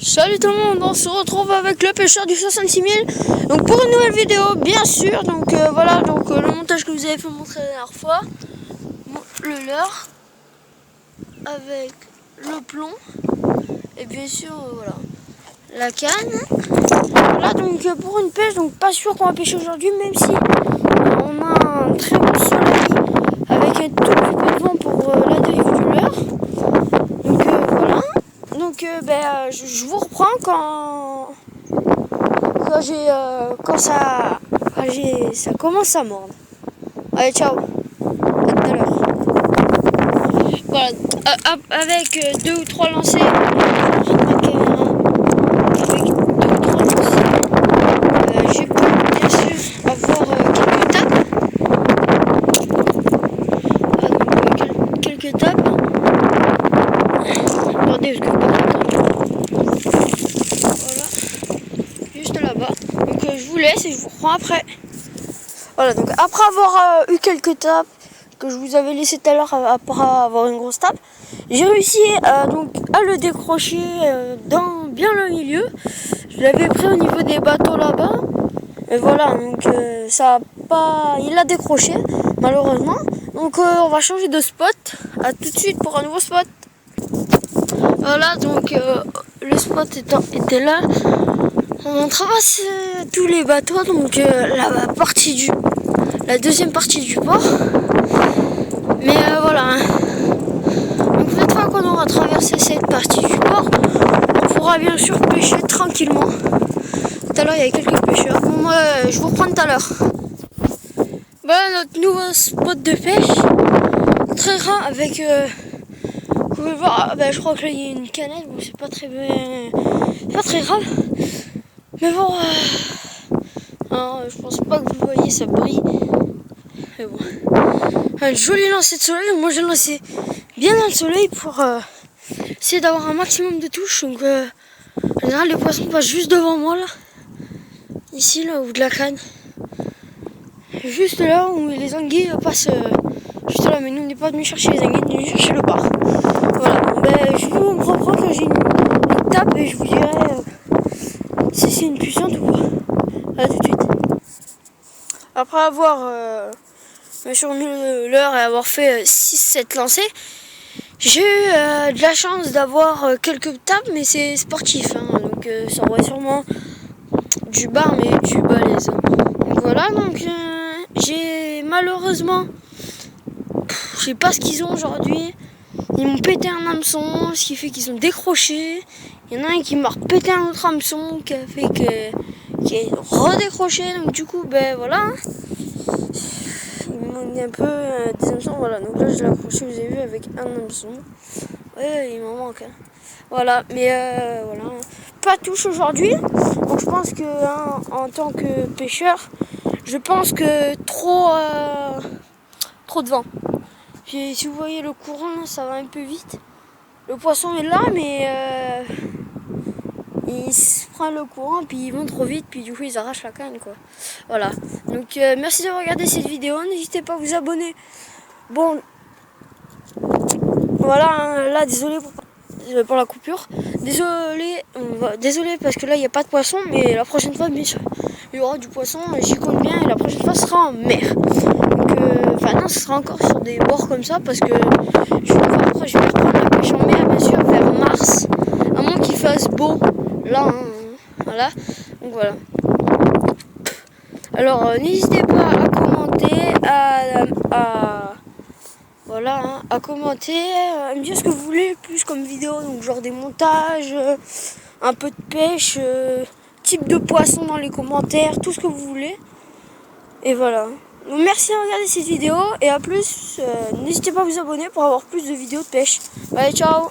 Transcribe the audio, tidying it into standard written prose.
Salut tout le monde, on se retrouve avec le pêcheur du 66 000. Donc pour une nouvelle vidéo, bien sûr. Donc voilà, donc le montage que vous avez fait montrer la dernière fois, le leurre avec le plomb et bien sûr voilà la canne. Voilà donc pour une pêche, donc pas sûr qu'on va pêcher aujourd'hui, même si on a un très bon soleil avec un tout petit peu de vent pour la dérive du leurre. Donc voilà. Donc je vous reprends quand ça commence à mordre. Allez, ciao, à tout à l'heure. Voilà, avec 2 ou 3 lancers, j'ai pu bien sûr avoir quelques tapes. Quelques tapes. Attendez, parce que voilà, juste là-bas. Donc je vous laisse et je vous reprends après. Voilà, donc après avoir eu quelques tapes que je vous avais laissé tout à l'heure après avoir une grosse tape, j'ai réussi donc à le décrocher dans bien le milieu. Je l'avais pris au niveau des bateaux là-bas. Et voilà, donc ça a pas, il a décroché malheureusement. Donc on va changer de spot. À tout de suite pour un nouveau spot. Voilà, donc le spot était là. On traverse tous les bateaux, donc la deuxième partie du port. Mais voilà. Donc une fois qu'on aura traversé cette partie du port, on pourra bien sûr pêcher tranquillement. Tout à l'heure il y avait quelques pêcheurs. Bon, moi je vous reprends tout à l'heure. Voilà notre nouveau spot de pêche. Très rare avec vous pouvez voir, je crois que là il y a une canette, bon c'est pas très grave. Mais bon, non, je pense pas que vous voyez, ça brille. Mais bon, un joli lancer de soleil. Moi j'ai lancé bien dans le soleil pour essayer d'avoir un maximum de touches. Donc en général les poissons passent juste devant moi là, ici là, ou de la canne. Juste là où les anguilles passent juste là, mais nous on n'est pas venu chercher les anguilles, on est venu chercher le bar. Voilà, je vous reprends quand j'ai une tape et je vous dirai si c'est une puissante ou pas. À tout de suite. Après avoir mis l'heure et avoir fait 6-7 lancers, j'ai eu de la chance d'avoir quelques tapes, mais c'est sportif, hein, donc ça aurait sûrement du bar, mais du balèze. Donc voilà, donc j'ai malheureusement, je sais pas ce qu'ils ont aujourd'hui. Ils m'ont pété un hameçon, ce qui fait qu'ils ont décroché. Il y en a un qui m'a pété un autre hameçon qui a fait qui a redécroché. Donc du coup, voilà. Il manque un peu des hameçons. Voilà, donc là je l'ai accroché, vous avez vu, avec un hameçon. Ouais, il m'en manque. Hein. Voilà, mais voilà. Pas de touche aujourd'hui. Donc je pense que en tant que pêcheur, je pense que trop de vent. Puis si vous voyez le courant, ça va un peu vite. Le poisson est là, mais il se prend le courant, puis ils vont trop vite, puis du coup ils arrachent la canne, quoi. Voilà. Donc merci d'avoir regardé cette vidéo. N'hésitez pas à vous abonner. Bon, voilà, hein, là désolé pour la coupure. Désolé parce que là il n'y a pas de poisson, mais la prochaine fois, bien sûr, il y aura du poisson. J'y compte bien et la prochaine fois ce sera en mer. Donc, non, ce sera encore sur des bords comme ça parce que je vais voir après, je vais reprendre la pêche en mer, bien sûr, vers mars, à moins qu'il fasse beau. Là, hein, voilà. Donc voilà. Alors, n'hésitez pas à commenter, voilà, hein, à commenter, à me dire ce que vous voulez plus comme vidéo, donc genre des montages, un peu de pêche, type de poisson dans les commentaires, tout ce que vous voulez. Et voilà. Donc merci de regarder cette vidéo et à plus. N'hésitez pas à vous abonner pour avoir plus de vidéos de pêche. Allez, ciao!